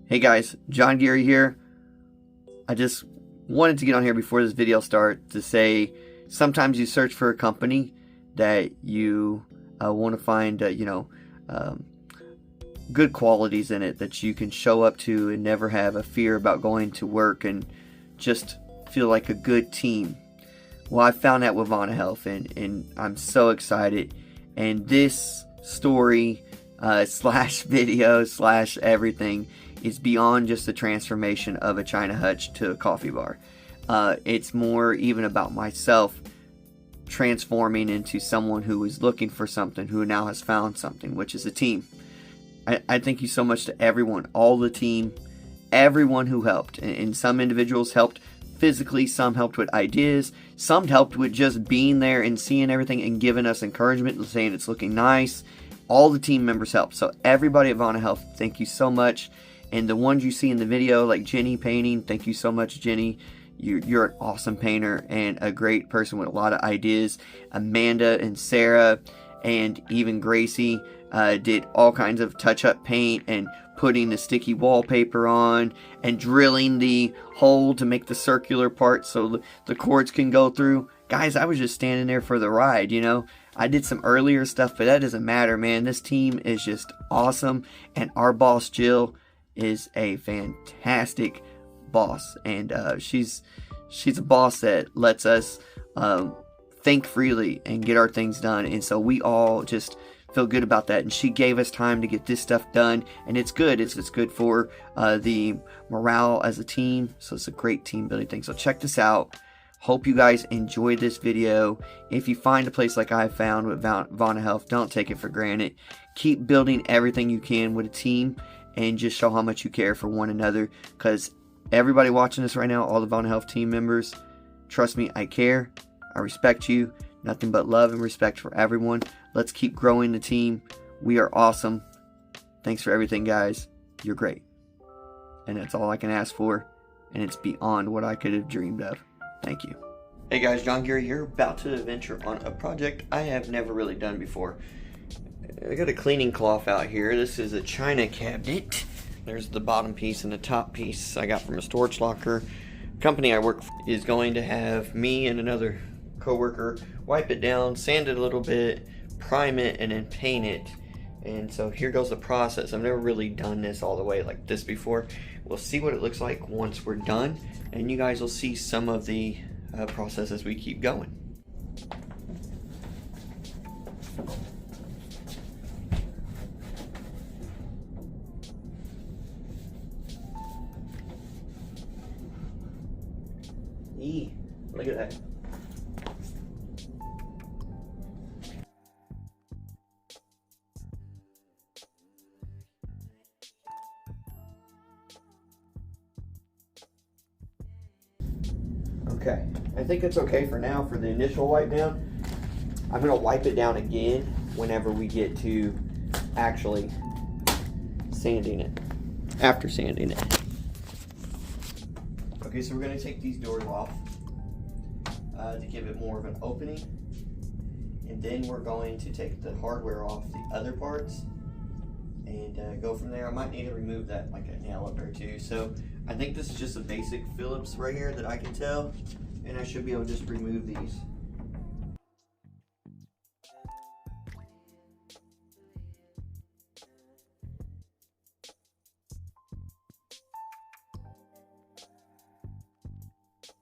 Hey guys, John Geary here. I just wanted to get on here before this video starts to say sometimes you search for a company that you want to find, good qualities in it that you can show up to and never have a fear about going to work and just feel like a good team. Well, I found that with Vana Health and I'm so excited. And this story slash video slash everything is beyond just the transformation of a China Hutch to a coffee bar. It's more even about myself transforming into someone who is looking for something, who now has found something, which is a team. I thank you so much to everyone, all the team, everyone who helped. And some individuals helped physically, some helped with ideas, some helped with just being there and seeing everything and giving us encouragement and saying it's looking nice. All the team members helped. So everybody at Vana Health, thank you so much. And the ones you see in the video, like Jenny painting, thank you so much, Jenny. You're an awesome painter and a great person with a lot of ideas. Amanda and Sarah and even Gracie did all kinds of touch-up paint and putting the sticky wallpaper on and drilling the hole to make the circular part so the cords can go through. Guys, I was just standing there for the ride, you know. I did some earlier stuff, but that doesn't matter, man. This team is just awesome. And our boss, Jill, is a fantastic boss. And she's a boss that lets us think freely and get our things done. And so we all just feel good about that. And she gave us time to get this stuff done. And it's good. It's good for the morale as a team. So it's a great team building thing. So check this out. Hope you guys enjoyed this video. If you find a place like I found with Vana Health, don't take it for granted. Keep building everything you can with a team and just show how much you care for one another. Because everybody watching this right now, all the Vana Health team members, trust me, I care. I respect you. Nothing but love and respect for everyone. Let's keep growing the team. We are awesome. Thanks for everything, guys. You're great. And that's all I can ask for. And it's beyond what I could have dreamed of. Thank you. Hey guys, John Geary here, about to venture on a project I have never really done before. I got a cleaning cloth out here. This is a China cabinet. There's the bottom piece and the top piece I got from a storage locker. The company I work for is going to have me and another coworker wipe it down, sand it a little bit, prime it, and then paint it. And so here goes the process. I've never really done this all the way like this before. We'll see what it looks like once we're done, and you guys will see some of the process as we keep going. Look at that. Okay, I think it's okay for now for the initial wipe down. I'm going to wipe it down again whenever we get to actually sanding it, after sanding it. Okay, so we're going to take these doors off to give it more of an opening. And then we're going to take the hardware off the other parts and go from there. I might need to remove that, like a nail up or two. So I think this is just a basic Phillips right here that I can tell. And I should be able to just remove these.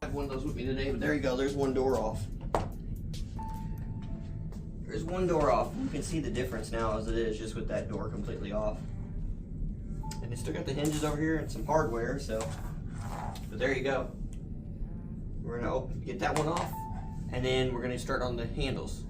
I have one of those with me today, but there you go, there's one door off. There's one door off. You can see the difference now as it is just with that door completely off. And it's still got the hinges over here and some hardware, so, but there you go. We're gonna get that one off, and then we're gonna start on the handles.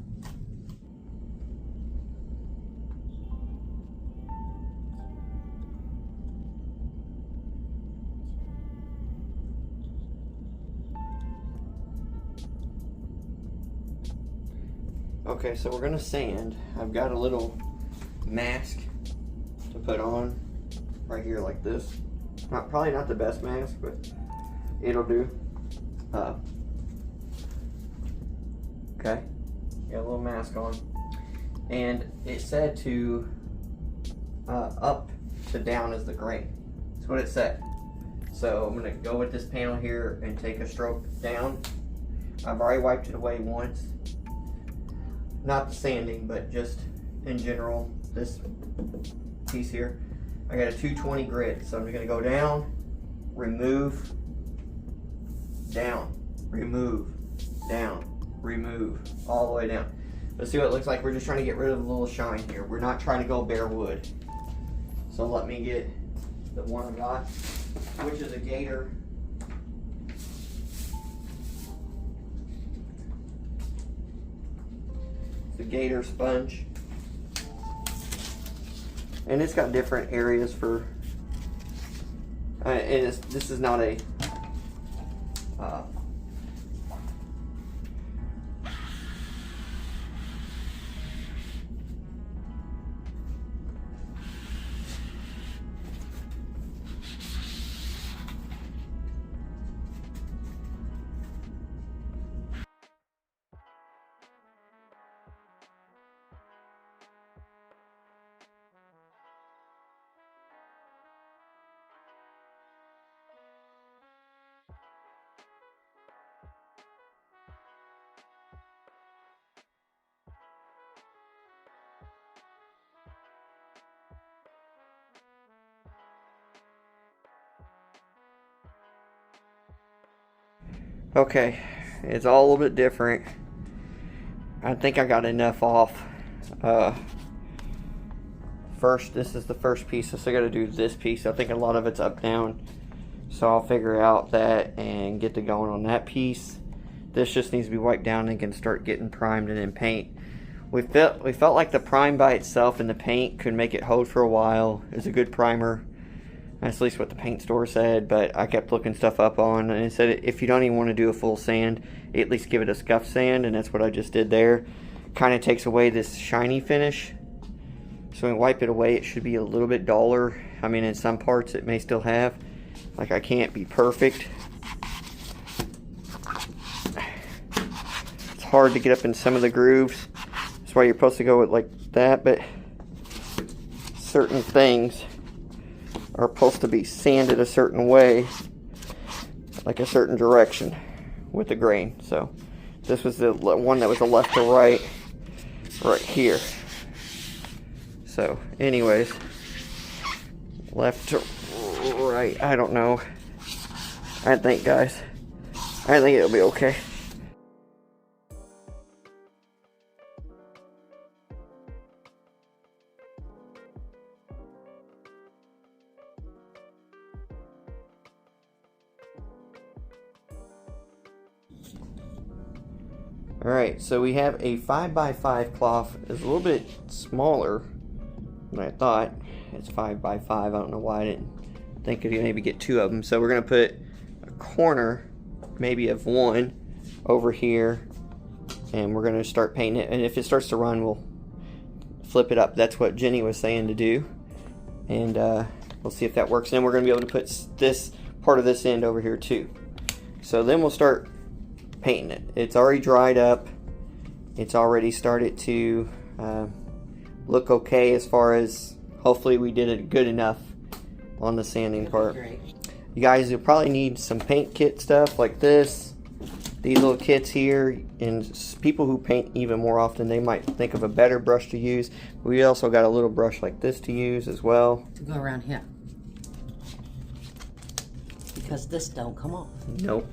Okay, so we're gonna sand. I've got a little mask to put on right here like this. Probably not the best mask, but it'll do. Okay, got a little mask on, and it said to up to down is the grain. That's what it said. So I'm gonna go with this panel here and take a stroke down. I've already wiped it away once. Not the sanding, but just in general, this piece here. I got a 220 grit, so I'm just gonna go down, remove, down, remove, down, remove, all the way down. Let's see what it looks like. We're just trying to get rid of a little shine here. We're not trying to go bare wood. So let me get the one I got, which is a gator. It's a gator sponge. And it's got different areas for, and this is not a, okay, it's all a little bit different. I think I got enough off. First, this is the first piece, so I gotta do this piece. I think a lot of it's up down, so I'll figure out that and get to going on that piece. This just needs to be wiped down and can start getting primed and then paint. We felt like the prime by itself and the paint could make it hold for a while. It's a good primer. That's at least what the paint store said, but I kept looking stuff up on, and it said if you don't even want to do a full sand, at least give it a scuff sand, and that's what I just did there. Kind of takes away this shiny finish. So when we wipe it away, it should be a little bit duller. I mean, in some parts it may still have. Like, I can't be perfect. It's hard to get up in some of the grooves. That's why you're supposed to go with like that, but certain things are supposed to be sanded a certain way, like a certain direction with the grain. So this was the one that was the left to right here. So anyways, left to right, I don't know. I think, guys, I think it'll be okay. Alright, so we have a 5x5 cloth. It's a little bit smaller than I thought. It's 5x5. I don't know why I didn't think I could maybe get two of them. So we're going to put a corner, maybe of one, over here. And we're going to start painting it. And if it starts to run, we'll flip it up. That's what Jenny was saying to do. And we'll see if that works. And then we're going to be able to put this part of this end over here too. So then we'll start painting it. It's already dried up. It's already started to look okay, as far as hopefully we did it good enough on the sanding part. You guys will probably need some paint kit stuff like this, these little kits here, and people who paint even more often, they might think of a better brush to use. We also got a little brush like this to use as well. To go around here. Because this don't come off. Nope.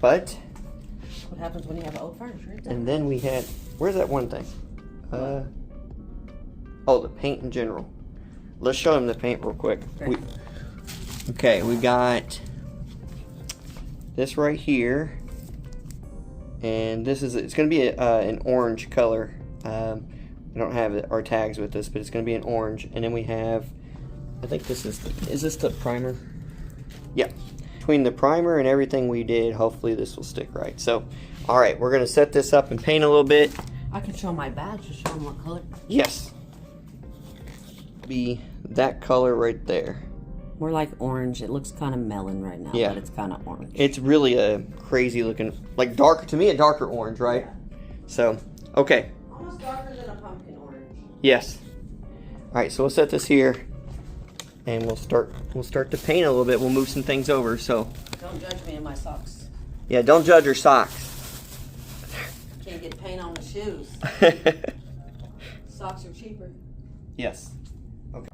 But what happens when you have old furniture? And then we had, where's that one thing? Oh, the paint in general. Let's show them the paint real quick. Okay. We got this right here, and this is, it's going to be an orange color. I don't have our tags with this, but it's going to be an orange. And then we have, I think this is this the primer? Yeah. Between the primer and everything we did, hopefully this will stick right. So, all right, we're going to set this up and paint a little bit. I can show my badge to show them what color. Yes. Be that color right there. More like orange. It looks kind of melon right now, yeah, but it's kind of orange. It's really a crazy looking, like dark, to me a darker orange, right? Yeah. So, okay. Almost darker than a pumpkin orange. Yes. All right, so we'll set this here. and we'll start to paint a little bit. We'll move some things over. So don't judge me in my socks. Yeah, don't judge your socks. Can't get paint on the shoes. Socks are cheaper. Yes. Okay.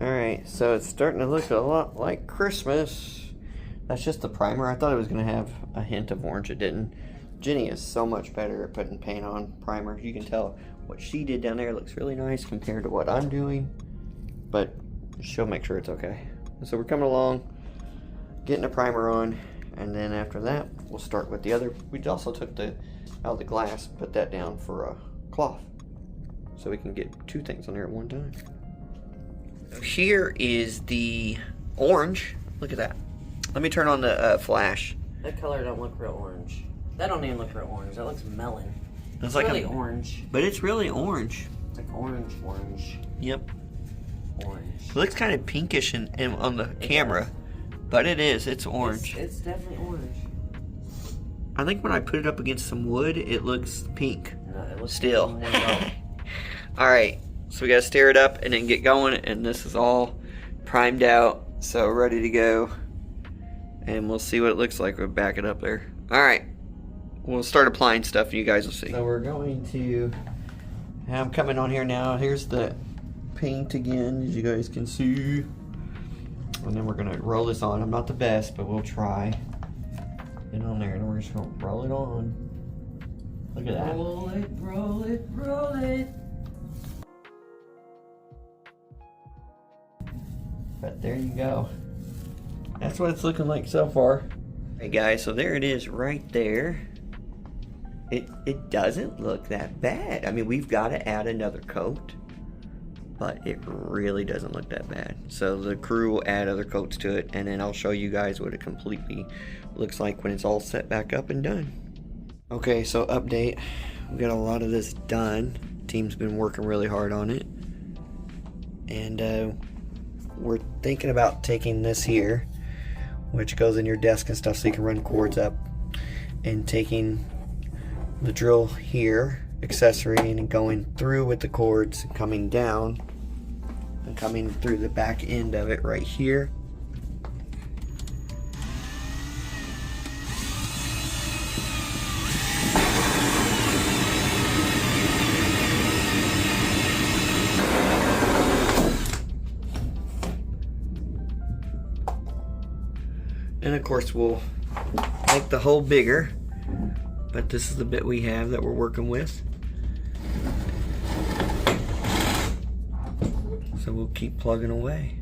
Alright, so it's starting to look a lot like Christmas. That's just the primer. I thought it was going to have a hint of orange. It didn't. Jenny is so much better at putting paint on primer. You can tell what she did down there looks really nice compared to what I'm doing. But she'll make sure it's okay. So we're coming along, getting a primer on, and then after that, we'll start with the other. We also took out of the glass, put that down for a cloth. So we can get two things on there at one time. Here is the orange. Look at that. Let me turn on the flash. That color don't look real orange. That don't even look real orange. That looks melon. It's like really orange. But it's really orange. It's like orange. Yep. Orange. It looks kind of pinkish on the camera, but it is. It's orange. It's definitely orange. I think when I put it up against some wood, it looks pink. No, it looks still. All right. So we gotta stir it up and then get going, and this is all primed out, so ready to go. And we'll see what it looks like. We'll back it up there. All right, we'll start applying stuff, and you guys will see. So we're going to. I'm coming on here now. Here's the paint again, as you guys can see, and then we're gonna roll this on. I'm not the best, but we'll try. Get on there, and we're just gonna roll it on. Look at that. Roll it, roll it, roll it. But there you go. That's what it's looking like so far. Hey guys, so there it is right there. It doesn't look that bad. I mean, we've got to add another coat, but it really doesn't look that bad. So the crew will add other coats to it, and then I'll show you guys what it completely looks like when it's all set back up and done. Okay, so update. We got a lot of this done. Team's been working really hard on it. And we're thinking about taking this here, which goes in your desk and stuff so you can run cords up, and taking the drill here, accessory, and going through with the cords, coming down and coming through the back end of it right here. And of course we'll make the hole bigger, but this is the bit we have that we're working with. So we'll keep plugging away.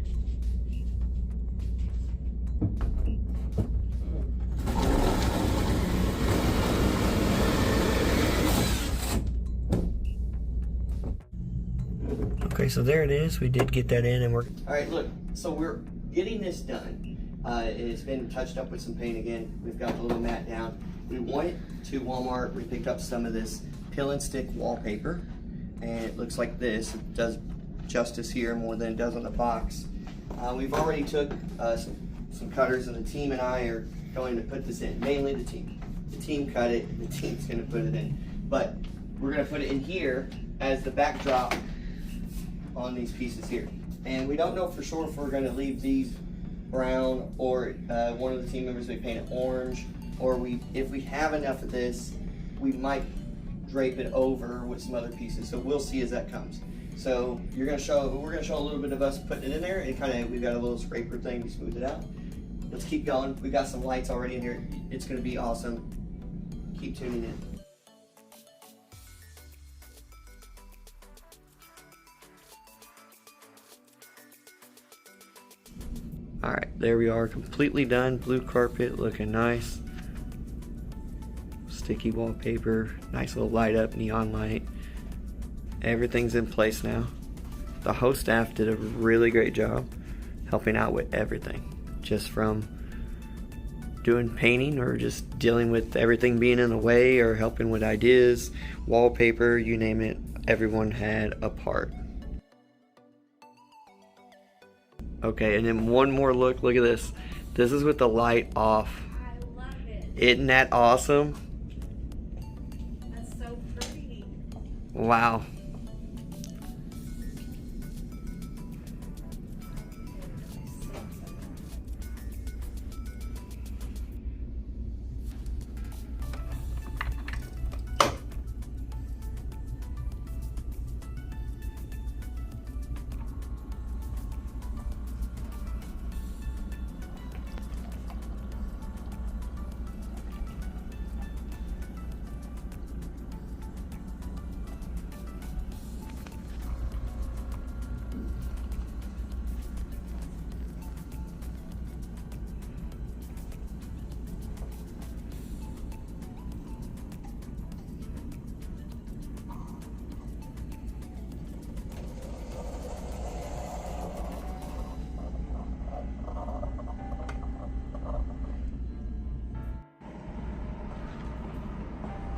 Okay, so there it is. We did get that in, and we're... Alright, look, so we're getting this done. It's been touched up with some paint again. We've got the little mat down. We went to Walmart. We picked up some of this peel and stick wallpaper, and it looks like this. It does justice here more than it does on the box. We've already took some cutters, and the team and I are going to put this in. Mainly the team. The team cut it. The team's going to put it in. But we're going to put it in here as the backdrop on these pieces here. And we don't know for sure if we're going to leave these brown, or one of the team members may paint it orange, or if we have enough of this, we might drape it over with some other pieces. So we'll see as that comes. So we're gonna show a little bit of us putting it in there, and we've got a little scraper thing to smooth it out. Let's keep going. We've got some lights already in here. It's gonna be awesome. Keep tuning in. Alright, there we are, completely done. Blue carpet, looking nice. Sticky wallpaper, nice little light up, neon light. Everything's in place now. The host staff did a really great job helping out with everything. Just from doing painting or just dealing with everything being in the way or helping with ideas, wallpaper, you name it, everyone had a part. Okay, and then one more look. Look at this. This is with the light off. I love it. Isn't that awesome? That's so pretty. Wow.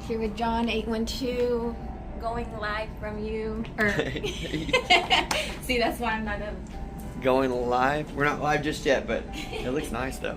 Here with John 812, going live from you. See, that's why I'm not a... Going live? We're not live just yet, but it looks nice though.